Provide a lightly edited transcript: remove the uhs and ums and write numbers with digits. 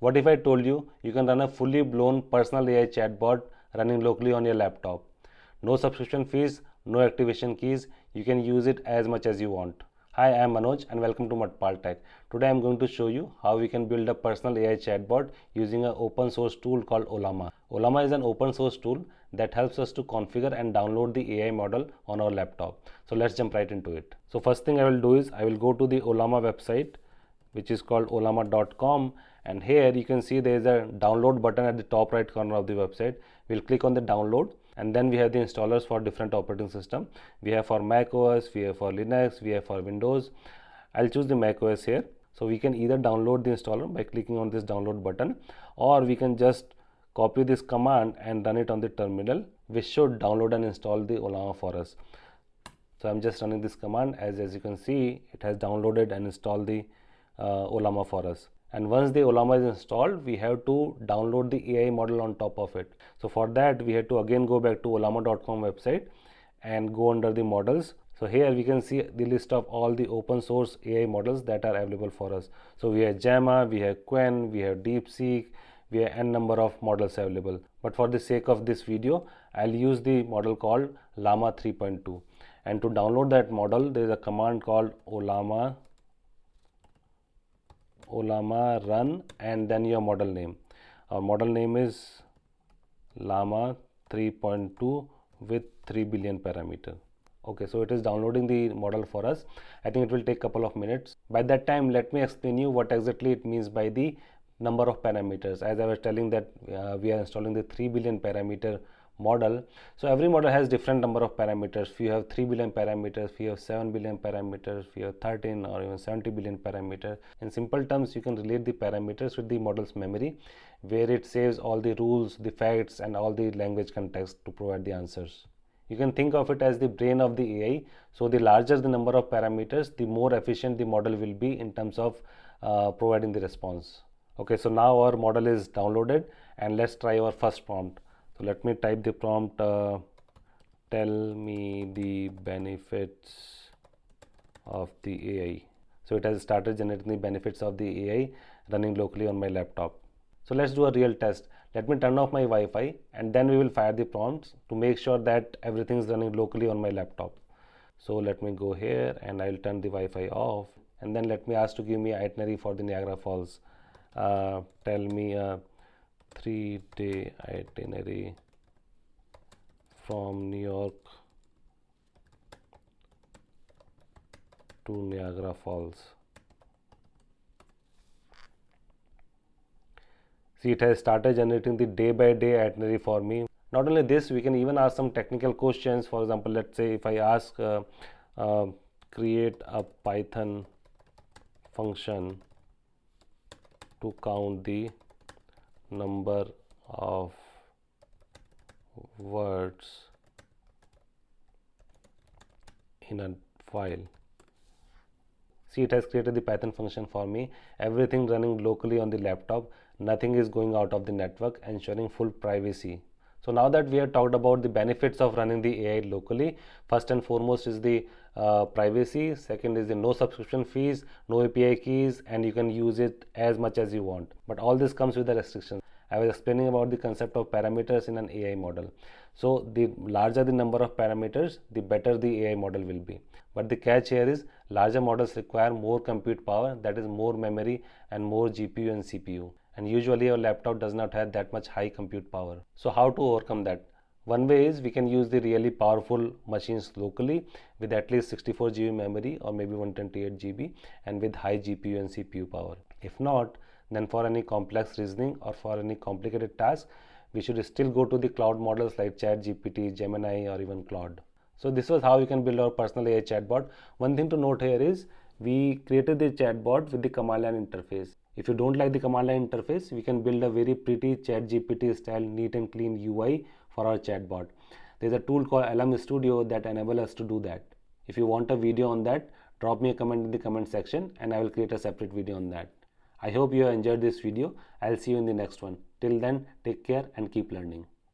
What if I told you you can run a fully blown personal AI chatbot running locally on your laptop? No subscription fees, no activation keys, you can use it as much as you want. Hi, I am Manoj and welcome to Mathpal Tech. Today I am going to show you how we can build a personal AI chatbot using an open source tool called Ollama. Ollama is an open source tool that helps us to configure and download the AI model on our laptop. So let's jump right into it. So first thing I will do is I will go to the Ollama website, which is called ollama.com, and here you can see there is a download button at the top right corner of the website. We'll click on the download, and then we have the installers for different operating system. We have for macOS, we have for Linux, we have for Windows. I'll choose the macOS here. So we can either download the installer by clicking on this download button, or we can just copy this command and run it on the terminal, which should download and install the Ollama for us. So I'm just running this command. As you can see, it has downloaded and installed the Ollama for us. And once the Ollama is installed, we have to download the AI model on top of it. So for that, we have to again go back to ollama.com website and go under the models. So here we can see the list of all the open source AI models that are available for us. So we have Llama, we have Quen, we have DeepSeek, we have n number of models available. But for the sake of this video, I'll use the model called Llama 3.2. And to download that model, there is a command called Ollama run and then your model name. Our model name is Llama 3.2 with 3 billion parameter. Okay, so it is downloading the model for us. I think it will take a couple of minutes. By that time, let me explain you what exactly it means by the number of parameters. As I was telling that we are installing the 3 billion parameter model. So every model has different number of parameters. Few have 3 billion parameters, few have 7 billion parameters, few have 13 or even 70 billion parameters. In simple terms, you can relate the parameters with the model's memory, where it saves all the rules, the facts and all the language context to provide the answers. You can think of it as the brain of the AI. So the larger the number of parameters, the more efficient the model will be in terms of providing the response. Okay, so now our model is downloaded and let's try our first prompt. So let me type the prompt, tell me the benefits of the AI. So it has started generating the benefits of the AI running locally on my laptop. So let's do a real test. Let me turn off my Wi-Fi and then we will fire the prompts to make sure that everything is running locally on my laptop. So let me go here and I'll turn the Wi-Fi off, and then let me ask to give me itinerary for the Niagara Falls. Tell me a 3-day itinerary from New York to Niagara Falls. See, it has started generating the day by day itinerary for me. Not only this, we can even ask some technical questions. For example, let's say if I ask create a Python function to count the number of words in a file. See, it has created the Python function for me. Everything running locally on the laptop. Nothing is going out of the network, ensuring full privacy. So now that we have talked about the benefits of running the AI locally, first and foremost is the privacy. Second is the no subscription fees, no API keys, and you can use it as much as you want. But all this comes with the restrictions. I was explaining about the concept of parameters in an AI model. So the larger the number of parameters, the better the AI model will be. But the catch here is larger models require more compute power, that is more memory and more GPU and CPU. And usually your laptop does not have that much high compute power. So how to overcome that? One way is we can use the really powerful machines locally with at least 64 GB memory or maybe 128 GB and with high GPU and CPU power. If not, then for any complex reasoning or for any complicated task, we should still go to the cloud models like ChatGPT, Gemini or even Claude. So this was how you can build our personal AI chatbot. One thing to note here is we created the chatbot with the command line interface. If you don't like the command line interface, we can build a very pretty ChatGPT style neat and clean UI for our chatbot. There's a tool called Llama Studio that enables us to do that. If you want a video on that, drop me a comment in the comment section and I will create a separate video on that. I hope you have enjoyed this video. I'll see you in the next one. Till then, take care and keep learning.